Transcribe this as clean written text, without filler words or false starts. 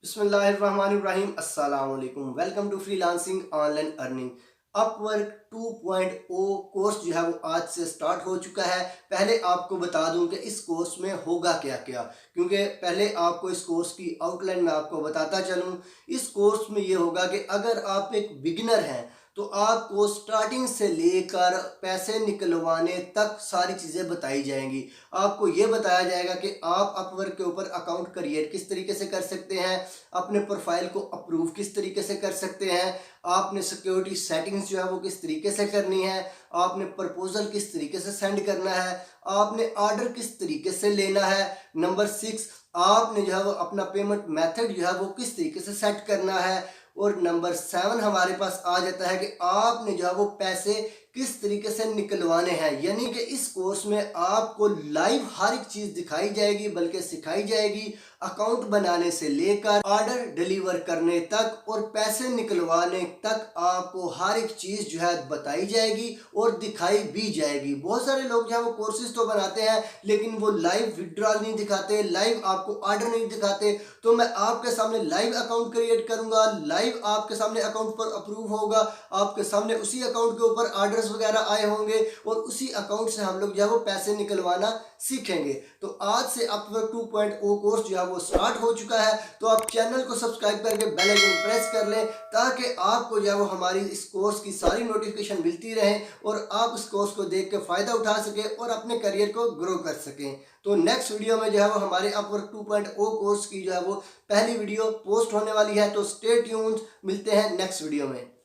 बिस्मिल्लाहिर्रहमानिर्रहीम अस्सलाम वालेकुम। Welcome to freelancing online earning. Upwork 2.0 course जो है वो आज से स्टार्ट हो चुका है। पहले आपको बता दूं कि इस कोर्स में होगा क्या क्या, क्योंकि पहले आपको इस कोर्स की आउटलाइन में आपको बताता चलूं। इस कोर्स में ये होगा कि अगर आप एक बिगिनर हैं तो आपको स्टार्टिंग से लेकर पैसे निकलवाने तक सारी चीज़ें बताई जाएंगी। आपको ये बताया जाएगा कि आप अपवर्क के ऊपर अकाउंट क्रिएट किस तरीके से कर सकते हैं, अपने प्रोफाइल को अप्रूव किस तरीके से कर सकते हैं, आपने सिक्योरिटी सेटिंग्स जो है वो किस तरीके से करनी है, आपने प्रपोजल किस तरीके से सेंड करना है, आपने ऑर्डर किस तरीके से लेना है। नंबर 6, आपने जो है वो अपना पेमेंट मेथड जो है वो किस तरीके से सेट करना है। और नंबर 7 हमारे पास आ जाता है कि आपने जो है वो पैसे किस तरीके से निकलवाने हैं। यानी कि इस कोर्स में आपको लाइव हर एक चीज़ दिखाई जाएगी, बल्कि सिखाई जाएगी। अकाउंट बनाने से लेकर ऑर्डर डिलीवर करने तक और पैसे निकलवाने तक आपको हर एक चीज़ जो है बताई जाएगी और दिखाई भी जाएगी। बहुत सारे लोग जो है वो कोर्सेज तो बनाते हैं लेकिन वो लाइव विड्रॉल नहीं दिखाते, लाइव आपको ऑर्डर नहीं दिखाते। तो मैं आपके सामने लाइव अकाउंट क्रिएट करूंगा, लाइव आपके सामने अकाउंट पर अप्रूव होगा, आपके सामने उसी अकाउंट के ऊपर ऑर्डर्स वगैरह आए होंगे और उसी अकाउंट से हम लोग जो है वो पैसे निकलवाना सीखेंगे। तो आज से अपवर्क 2.0 कोर्स जो है वो स्टार्ट हो चुका है। तो आप चैनल को सब्सक्राइब करके बेल आइकन प्रेस कर लें ताकि आपको जो है वो हमारी इस कोर्स की सारी नोटिफिकेशन मिलती रहे और आप इस कोर्स को देख के फ़ायदा उठा सकें और अपने करियर को ग्रो कर सकें। तो नेक्स्ट वीडियो में जो है वो हमारे अपवर्क 2.0 कोर्स की जो है वो पहली वीडियो पोस्ट होने वाली है। तो स्टे ट्यून्ड, मिलते हैं नेक्स्ट वीडियो में।